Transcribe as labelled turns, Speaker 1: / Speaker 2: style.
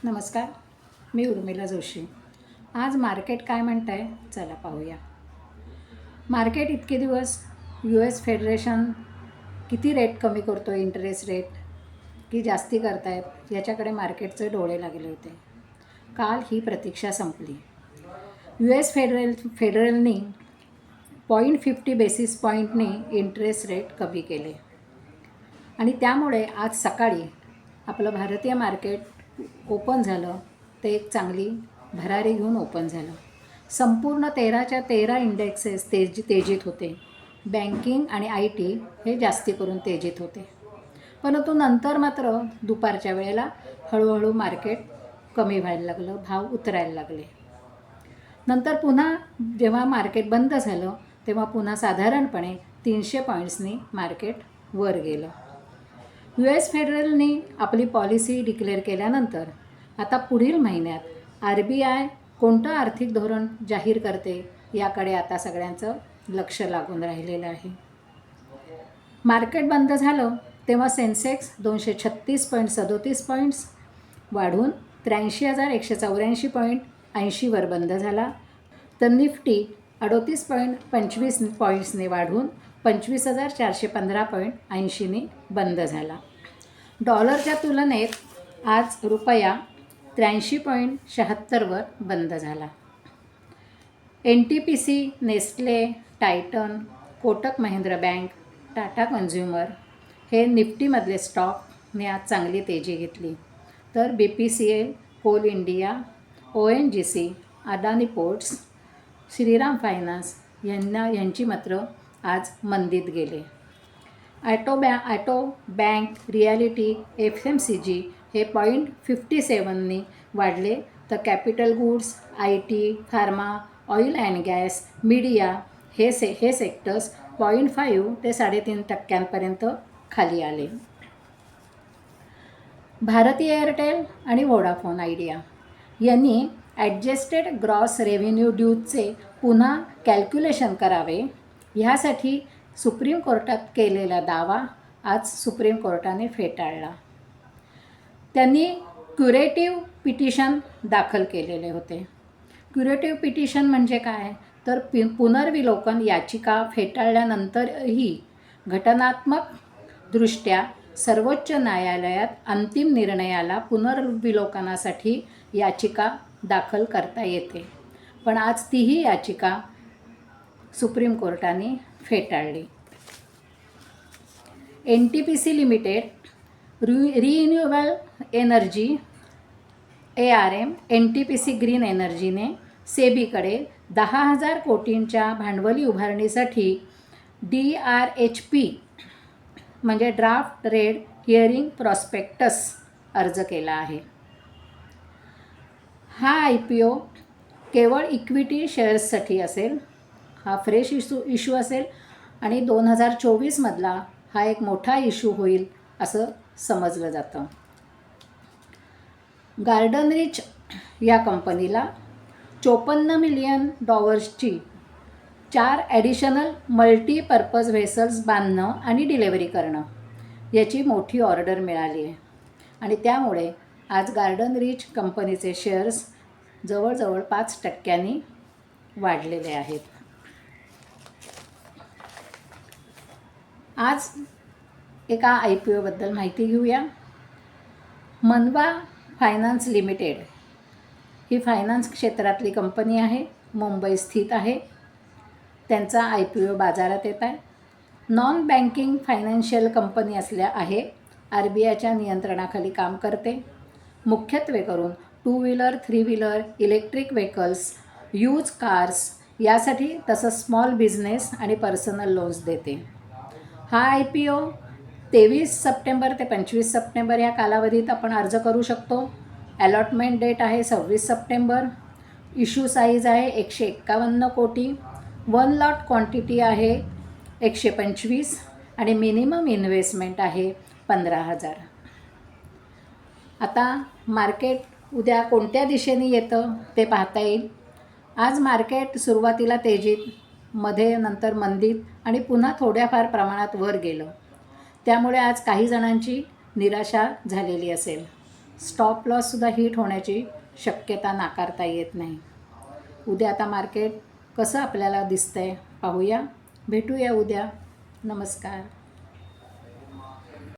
Speaker 1: नमस्कार, मी उर्मिला जोशी. आज मार्केट काय म्हणत आहे चला पाहूया. मार्केट इतके दिवस US फेडरेशन किती रेट कमी करतो, इंटरेस्ट रेट की जास्ती करतायत याच्याकडे मार्केटचे डोळे लागले होते. काल ही प्रतीक्षा संपली. US फेडरलनी 0.50 बेसिस पॉईंटनी इंटरेस्ट रेट कमी केले आणि त्यामुळे आज सकाळी आपलं भारतीय मार्केट ओपन झालं ते एक चांगली भरारी घेऊन ओपन झालं. संपूर्ण 13च्या 13 इंडेक्सेस तेजीत होते. बँकिंग आणि IT हे जास्ती करून तेजीत होते. परंतु नंतर मात्र दुपारच्या वेळेला हळूहळू मार्केट कमी व्हायला लागलं, भाव उतरायला लागले. नंतर पुन्हा जेव्हा मार्केट बंद झालं तेव्हा पुन्हा साधारणपणे 300 पॉईंट्सनी मार्केट वर गेलं. US फेडरलनी आपली पॉलिसी डिक्लेअर केल्यानंतर आता पुढील महिन्यात RBI कोणतं आर्थिक धोरण जाहीर करते याकडे आता सगळ्यांचं लक्ष लागून राहिलेलं आहे. मार्केट बंद झालं तेव्हा सेन्सेक्स 236.37 पॉईंट्स वाढून 83,184.80 वर बंद झाला. तर निफ्टी 38.25 पॉईंट्सने वाढून 25,415.80 बंद झाला. डॉलरच्या तुलनेत आज रुपया 83.76 वर बंद झाला. NTPC, Nestle, Titan, Kotak Mahindra bank, Tata consumer हे निफ्टीमधले स्टॉकने आज चांगली तेजी घेतली. तर BPCL, coal India, ONGC, Adani ports, Shriram finance यांची मात्र आज मंदीत गेले. ॲटो बँक, रिॲलिटी, FMCG हे 0.57नी वाढले. तर capital goods, IT, pharma, oil and gas, media हे सेक्टर्स 0.5 ते 3.5% खाली आले. भारती एअरटेल आणि व्होडाफोन आयडिया यांनी ॲडजस्टेड ग्रॉस रेव्हेन्यू ड्यूजचे पुन्हा कॅल्क्युलेशन करावे ह्यासाठी सुप्रीम कोर्टात केलेला दावा आज सुप्रीम कोर्टाने फेटाळला. त्यांनी क्युरेटिव्ह पिटिशन दाखल केलेले होते. क्युरेटिव्ह पिटिशन म्हणजे काय, तर पुनर्विलोकन याचिका फेटाळल्यानंतरही घटनात्मकदृष्ट्या सर्वोच्च न्यायालयात अंतिम निर्णयाला पुनर्विलोकनासाठी याचिका दाखल करता येते. पण आज तीही याचिका सुप्रीम कोर्टाने फेटाळली. NTPC limited, renewable energy ARM, NTPC green एनर्जीने सेबीकडे 10,000 कोटींच्या भांडवली उभारणीसाठी DRHP म्हणजे ड्राफ्ट रेड हिअरिंग प्रॉस्पेक्टस अर्ज केला आहे. हा IPO केवळ इक्विटी शेअर्ससाठी असेल. हा फ्रेश इश्यू असेल आणि 2024मधला हा एक मोठा इश्यू होईल असं समजलं जातं. गार्डन रिच या कंपनीला $54 मिलियन ची 4 ॲडिशनल मल्टीपर्पज व्हेसल्स बांधणं आणि डिलेवरी करणं याची मोठी ऑर्डर मिळाली आहे आणि त्यामुळे आज गार्डन रिच कंपनीचे शेअर्स जवळजवळ 5% वाढलेले आहेत. आज एका IPOबद्दल माहिती घेऊया. मनवा फायनान्स लिमिटेड ही फायनान्स क्षेत्रातली कंपनी आहे, मुंबई स्थित आहे. त्यांचा IPO बाजारात येत आहे. नॉन बँकिंग फायनान्शियल कंपनी असल्या आहे. RBIच्या नियंत्रणाखाली काम करते. मुख्यत्वे करून 2 wheeler, 3 wheeler, electric vehicles, use cars यासाठी तसंच स्मॉल बिझनेस आणि पर्सनल लोन्स देते. हा IPO 23 सप्टेंबर ते 25 सप्टेंबर या कालावधीत आपण अर्ज करू शकतो. अलॉटमेंट डेट आहे 26 सप्टेंबर. इश्यू साईज आहे 151 कोटी. 1 लॉट क्वांटिटी आहे 125 आणि मिनिमम इन्व्हेस्टमेंट आहे 15,000. आता मार्केट उद्या कोणत्या दिशेने येतं ते पाहता येईल. आज मार्केट सुरुवातीला तेजीत, मध्ये नंतर मंदीत आणि पुन्हा थोड्याफार प्रमाणात वर गेलं. त्यामुळे आज काही जणांची निराशा झालेली असेल. स्टॉप लॉससुद्धा हिट होण्याची शक्यता नाकारता येत नाही. उद्या आता मार्केट कसं आपल्याला दिसतंय पाहूया. भेटूया उद्या. नमस्कार.